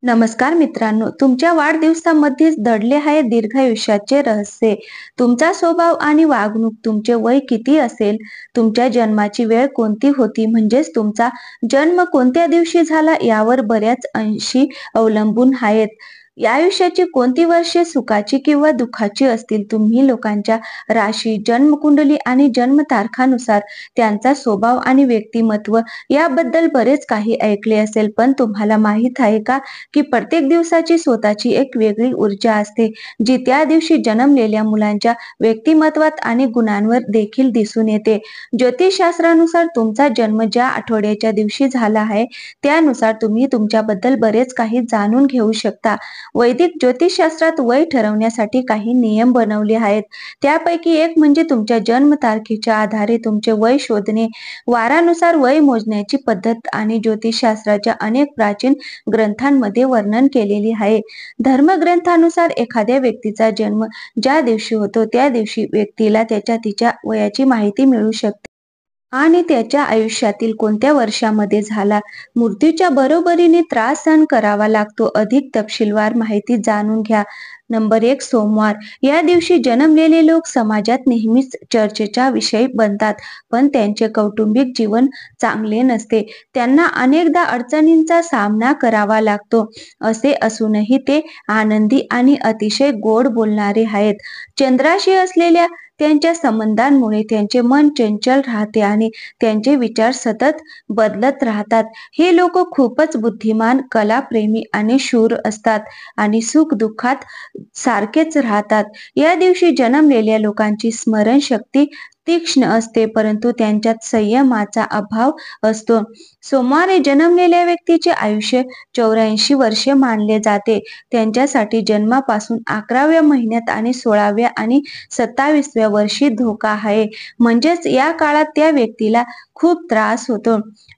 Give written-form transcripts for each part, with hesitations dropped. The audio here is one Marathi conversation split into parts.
नमस्कार मित्रांनो, तुमच्या वाढदिवसामध्येच दडले आहे दीर्घायुष्याचे रहस्य. तुमचा स्वभाव आणि वागणूक, तुमचे वय किती असेल, तुमच्या जन्माची वेळ कोणती होती, म्हणजेच तुमचा जन्म कोणत्या दिवशी झाला यावर बऱ्याच अंशी अवलंबून आहेत. या आयुष्याची कोणती वर्षे सुखाची किंवा दुःखाची असतील. तुम्ही लोकांच्या राशी, जन्मकुंडली आणि जन्मतारखानुसार त्यांचा स्वभाव आणि व्यक्तिमत्व याबद्दल बरेच काही ऐकले असेल. पण तुम्हाला माहीत आहे का की प्रत्येक दिवसाची स्वतःची एक वेगळी ऊर्जा असते, जी त्या दिवशी जन्मलेल्या मुलांच्या व्यक्तिमत्वात आणि गुणांवर देखील दिसून येते. ज्योतिषशास्त्रानुसार तुमचा जन्म ज्या आठवड्याच्या दिवशी झाला आहे, त्यानुसार तुम्ही तुमच्याबद्दल बरेच काही जाणून घेऊ शकता. वैदिक ज्योतिषशास्त्रात वय ठरवण्यासाठी काही नियम बनवले आहेत. त्यापैकी एक म्हणजे तुमच्या जन्मतारखेच्या आधारे तुमचे वय शोधणे. वारानुसार वय मोजण्याची पद्धत आणि ज्योतिषशास्त्राच्या अनेक प्राचीन ग्रंथांमध्ये वर्णन केलेली आहे. धर्मग्रंथानुसार एखाद्या व्यक्तीचा जन्म ज्या दिवशी होतो त्या दिवशी व्यक्तीला त्याच्या-तिच्या वयाची माहिती मिळू शकते आणि त्याच्या आयुष्यातील कोणत्या वर्षामध्ये झाला. मृत्यूच्या बरोबरीने त्रास सहन करावा लागतो. अधिक तपशीलवार माहिती जाणून घ्या. नंबर 1, सोमवार. या दिवशी जन्मलेले लोक समाजात नेहमीच चर्चेचा विषय बनतात, पण त्यांचे कौटुंबिक जीवन चांगले नसते. त्यांना अनेकदा अडचणींचा सामना करावा लागतो. असे असूनही ते आनंदी आणि अतिशय गोड बोलणारे आहेत. चंद्राशी असलेल्या त्यांच्या संबंधांमुळे त्यांचे मन चंचल राहते आणि त्यांचे विचार सतत बदलत राहतात. हे लोक खूपच बुद्धिमान, कलाप्रेमी आणि शूर असतात आणि सुख-दुःखात सारखेच राहतात. या दिवशी जन्मलेल्या लोकांची स्मरणशक्ती तीक्ष्ण असते, परंतु त्यांच्यात संयमाचा अभाव असतो. सोमवारी जन्मलेल्या व्यक्तीचे आयुष्य 84 वर्षे मानले जाते. त्यांच्यासाठी जन्मापासून 11व्या महिन्यात आणि 16व्या आणि 27व्या वर्षी धोका आहे. म्हणजेच या काळात त्या व्यक्तीला खूप त्रास होतो.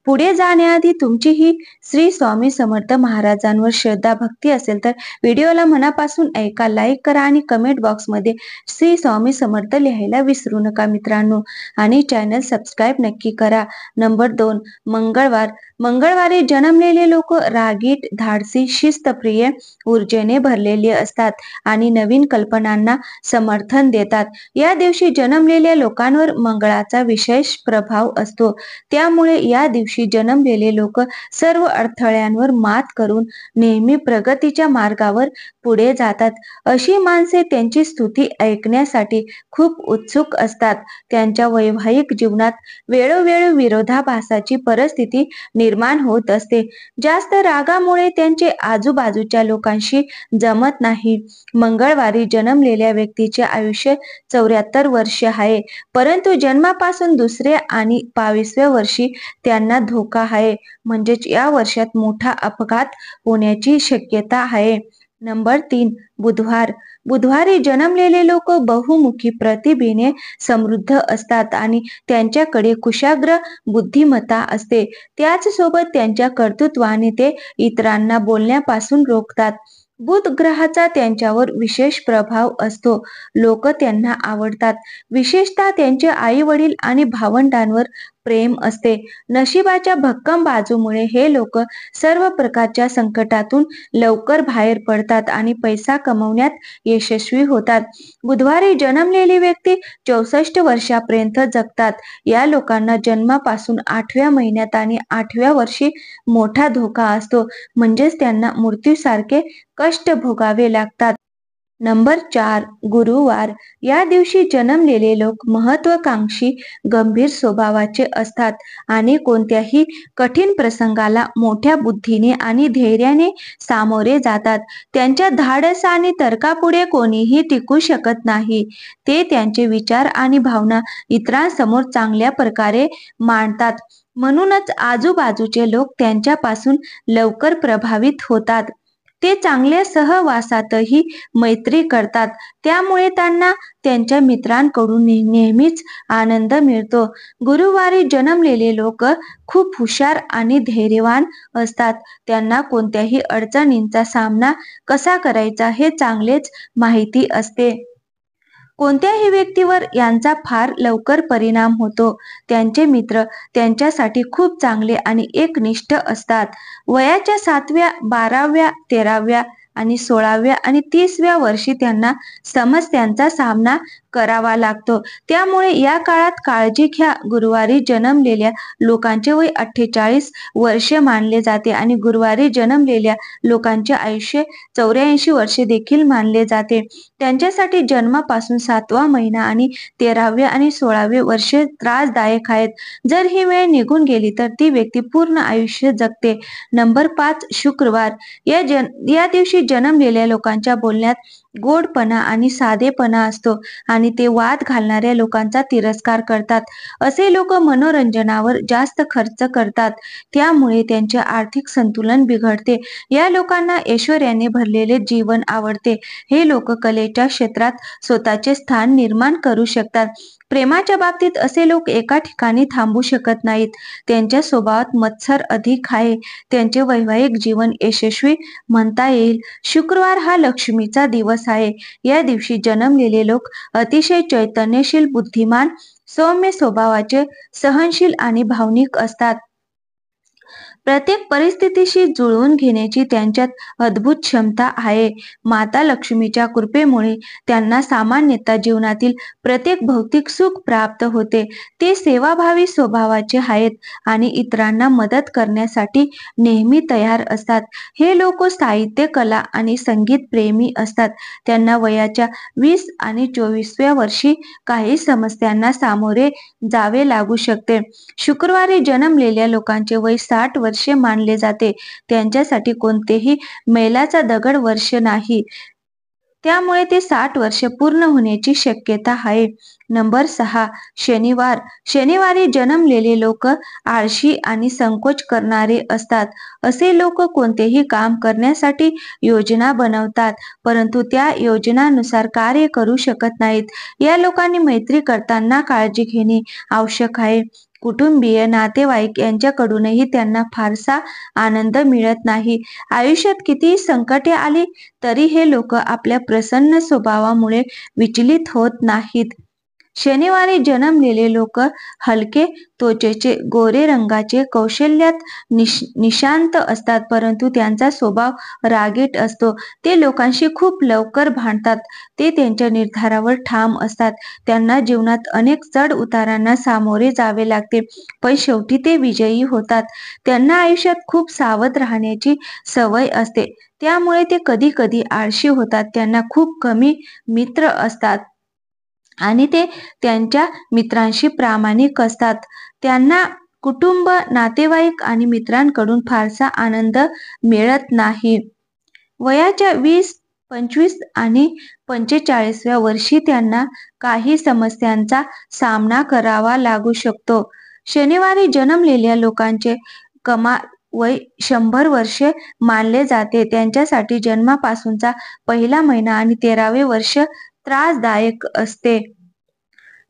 पुढे जाण्याआधी तुमची ही श्री स्वामी समर्थ महाराजांवर श्रद्धा भक्ती असेल तर व्हिडिओला मनापासून ऐका, लाईक करा आणि कमेंट बॉक्समध्ये श्री स्वामी समर्थ लिहायला विसरू नका मित्रांनो. आणि चॅनल सबस्क्राईब नक्की करा. नंबर 2, मंगळवार. मंगळवारी जन्मलेले लोक रागीट, धाडसी, शिस्तप्रिय, ऊर्जेने भरलेले असतात आणि नवीन कल्पनांना समर्थन देतात. या दिवशी जन्मलेल्या लोकांवर मंगळाचा विशेष प्रभाव असतो. त्यामुळे या दिवशी जन्मलेले लोक सर्व अडथळ्यांवर मात करून नेहमी प्रगतीच्या मार्गावर पुढे जातात. अशी माणसे त्यांची स्तुती ऐकण्यासाठी खूप उत्सुक असतात. त्यांच्या वैवाहिक जीवनात वेळोवेळी विरोधाभासाची परिस्थिती निर्माण होत असते. जास्त रागामुळे त्यांचे आजूबाजूच्या लोकांशी जमत नाही. मंगळवारी जन्मलेल्या व्यक्तीचे आयुष्य 74 वर्ष आहे, परंतु जन्मापासून दुसऱ्या आणि 22व्या वर्षी त्यांना धोका आहे. म्हणजेच या वर्षात मोठा अपघात होण्याची शक्यता आहे. नंबर 3, बुधवार. बुधवारी जन्मलेले लोक बहुमुखी प्रतिभेने समृद्ध असतात आणि त्यांच्याकडे कुशाग्र बुद्धिमत्ता असते. त्याचसोबत त्यांच्या कर्तृत्वाने ते इतरांना बोलण्यापासून रोखतात. बुध ग्रहाचा त्यांच्यावर विशेष प्रभाव असतो. लोक त्यांना आवडतात. विशेषतः त्यांचे आई-वडील आणि भावंडांवर प्रेम असते. नशिबाच्या भक्कम बाजूमुळे हे लोक सर्व प्रकारच्या संकटातून लवकर बाहेर पडतात आणि पैसा कमवण्यात यशस्वी होतात. बुधवारी जन्मलेली व्यक्ती 64 वर्षापर्यंत जगतात. या लोकांना जन्मापासून 8व्या महिन्यात आणि 8व्या वर्षी मोठा धोका असतो. म्हणजेच त्यांना मृत्यूसारखे कष्ट भोगावे लागतात. नंबर 4, गुरुवार. या दिवशी जन्मलेले लोक महत्वाकांक्षी, गंभीर स्वभावाचे असतात आणि कोणत्याही कठीण प्रसंगाला मोठ्या बुद्धीने आणि धैर्याने सामोरे जातात. त्यांच्या धाडस आणि तर्कापुढे कोणीही टिकू शकत नाही. ते त्यांचे विचार आणि भावना इतरांसमोर चांगल्या प्रकारे मांडतात. म्हणूनच आजूबाजूचे लोक त्यांच्यापासून लवकर प्रभावित होतात. ते चांगल्या सहवासातही मैत्री करतात. त्यामुळे त्यांना त्यांच्या मित्रांकडून नेहमीच आनंद मिळतो. गुरुवारी जन्मलेले लोक खूप हुशार आणि धैर्यवान असतात. त्यांना कोणत्याही अडचणींचा सामना कसा करायचा हे चांगलेच माहिती असते. कोणत्याही व्यक्तीवर यांचा फार लवकर परिणाम होतो. त्यांचे मित्र त्यांच्यासाठी खूप चांगले आणि एकनिष्ठ असतात. वयाच्या 7व्या, 12व्या, 13व्या आणि 16व्या आणि 30व्या वर्षी त्यांना समस्यांचा सामना करावा लागतो. त्यामुळे या काळात काळजी घ्या. गुरुवारी जन्मलेल्या लोकांचे वय 48 वर्षे मानले जाते आणि गुरुवारी जन्मलेल्या लोकांचे आयुष्य 84 वर्षे देखील मानले जाते. त्यांच्यासाठी जन्मापासून 7वा महिना आणि 13वे आणि 16वे वर्षे त्रासदायक आहेत. जर ही वेळ निघून गेली तर ती व्यक्ती पूर्ण आयुष्य जगते. नंबर 5 शुक्रवार. या दिवशी जन्मलेल्या लोकांच्या बोलण्यात गोडपणा आणि साधेपणा असतो आणि ते वाद घालणाऱ्या लोकांचा तिरस्कार करतात. असे लोक मनोरंजनावर जास्त खर्च करतात, त्यामुळे त्यांचे आर्थिक संतुलन बिघडते. या लोकांना ऐश्वर्याने भरलेले जीवन आवडते. हे लोक कलेच्या क्षेत्रात स्वतःचे स्थान निर्माण करू शकतात. प्रेमाच्या बाबतीत असे लोक एका ठिकाणी थांबू शकत नाहीत. त्यांच्या स्वभावात मत्सर अधिक आहे. त्यांचे वैवाहिक जीवन यशस्वी म्हणता येईल. शुक्रवार हा लक्ष्मीचा दिवस आहे. या दिवशी जन्मलेले लोक अतिशय चैतन्यशील, बुद्धिमान, सौम्य स्वभावाचे, सहनशील आणि भावनिक असतात. प्रत्येक परिस्थितीशी जुळवून घेण्याची त्यांच्यात अद्भुत क्षमता आहे. माता लक्ष्मीच्या कृपेमुळे त्यांना सामान्यतः जीवनातील प्रत्येक भौतिक सुख प्राप्त होते. ते सेवाभावी स्वभावाचे आहेत आणि इतरांना मदत करण्यासाठी नेहमी तयार असतात. हे लोक साहित्य, कला आणि संगीत प्रेमी असतात. त्यांना वयाच्या 20 आणि 24व्या वर्षी काही समस्यांना सामोरे जावे लागू शकते. शुक्रवारी जन्मलेल्या लोकांचे वय 60 वर्षे मानले जाते. त्यांच्यासाठी कोणतेही मैलाचा दगड वर्ष नाही, त्यामुळे ते 60 वर्षे पूर्ण होण्याची शक्यता आहे. नंबर 6 शनिवार. शनिवारी जन्मलेले लोक आळशी आणि संकोच करणारे असतात. असे लोक कोणतेही काम करण्यासाठी योजना बनवतात, परंतु त्या योजनानुसार कार्य करू शकत नाहीत. या लोकांनी मैत्री करताना काळजी घेणे आवश्यक आहे. कुटुंबीय, नातेवाईक यांच्याकडूनही त्यांना फारसा आनंद मिळत नाही. आयुष्यात कितीही संकटे आली तरी हे लोक आपल्या प्रसन्न स्वभावामुळे विचलित होत नाहीत. शनिवारी जन्मलेले लोक हलके त्वचेचे, गोरे रंगाचे, कौशल्यात निशांत असतात, परंतु त्यांचा स्वभाव रागीट असतो. ते लोकांशी खूप लवकर भांडतात. ते त्यांच्या निर्धारावर ठाम असतात. त्यांना जीवनात अनेक चढ उतारांना सामोरे जावे लागते, पण शेवटी ते विजयी होतात. त्यांना आयुष्यात खूप सावध राहण्याची सवय असते, त्यामुळे ते कधी कधी आळशी होतात. त्यांना खूप कमी मित्र असतात आणि ते त्यांच्या मित्रांशी प्रामाणिक असतात. त्यांना कुटुंब, नातेवाईक आणि मित्रांकडून फारसा आनंद मिळत नाही. वयाच्या 20, 25 आणि 45व्या वर्षी त्यांना काही समस्यांचा सामना करावा लागू शकतो. शनिवारी जन्मलेल्या लोकांचे कमाल वय 100 वर्षे मानले जाते. त्यांच्यासाठी जन्मापासूनचा पहिला महिना आणि 13वे वर्ष त्रासदायक असते.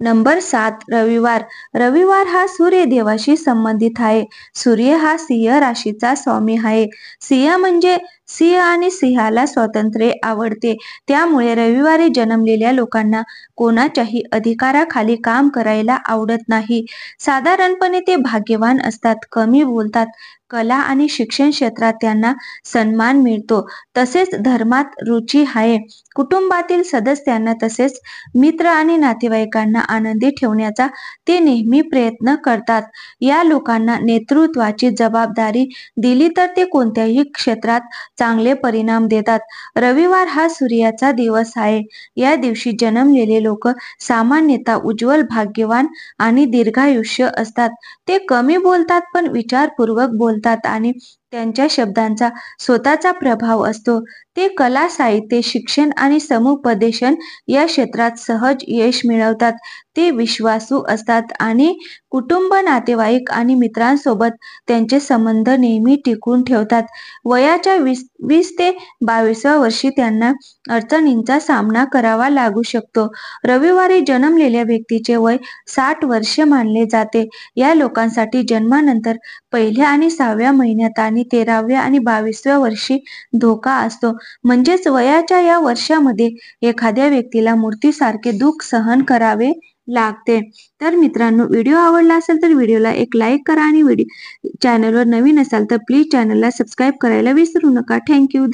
नंबर 7 रविवार. रविवार हा सूर्यदेवाशी संबंधित आहे. सूर्य हा सिंह राशीचा स्वामी आहे. सिंह म्हणजे सिंह आणि सिंहाला स्वातंत्र्य आवडते. त्यामुळे रविवारी जन्मलेल्या लोकांना कोणाच्याही अधिकाराखाली काम करायला आवडत नाही. साधारणपणे ते भाग्यवान असतात, कमी बोलतात. कला आणि शिक्षण क्षेत्रात त्यांना सन्मान मिळतो. तसेच धर्मात रुची आहे. कुटुंबातील सदस्यांना तसेच मित्र आणि नातेवाईकांना आनंदी ठेवण्याचा ते नेहमी प्रयत्न करतात. या लोकांना नेतृत्वाची जबाबदारी दिली तर ते कोणत्याही क्षेत्रात चांगले परिणाम देतात. रविवार हा सूर्याचा दिवस आहे. या दिवशी जन्मलेले लोक सामान्यतः उज्ज्वल, भाग्यवान आणि दीर्घायुष्य असतात. ते कमी बोलतात, पण विचारपूर्वक बोलतात आणि त्यांच्या शब्दांचा स्वतःचा प्रभाव असतो. ते कला, साहित्य, शिक्षण आणि समुपदेशन या क्षेत्रात सहज यश मिळवतात. ते विश्वासू असतात आणि कुटुंब, नातेवाईक आणि मित्रांसोबत त्यांचे संबंध नेहमी टिकवून ठेवतात. वयाच्या 20 ते 22व्या वर्षी त्यांना अडचणींचा सामना करावा लागू शकतो. रविवारी जन्मलेल्या व्यक्तीचे वय 60 वर्षे मानले जाते. या लोकांसाठी जन्मानंतर पहिल्या आणि 6व्या महिन्यात आणि 13व्या आणि 22व्या वर्षी धोका असतो. म्हणजेच वयाच्या या वर्षामध्ये एखाद्या व्यक्तीला मृत्यूसारखे दुःख सहन करावे लागते. तर मित्रांनो, व्हिडिओ आवडला असेल तर व्हिडिओला एक लाईक करा आणि चॅनलवर नवीन असाल तर प्लीज चॅनलला सबस्क्राईब करायला विसरू नका. Thank you.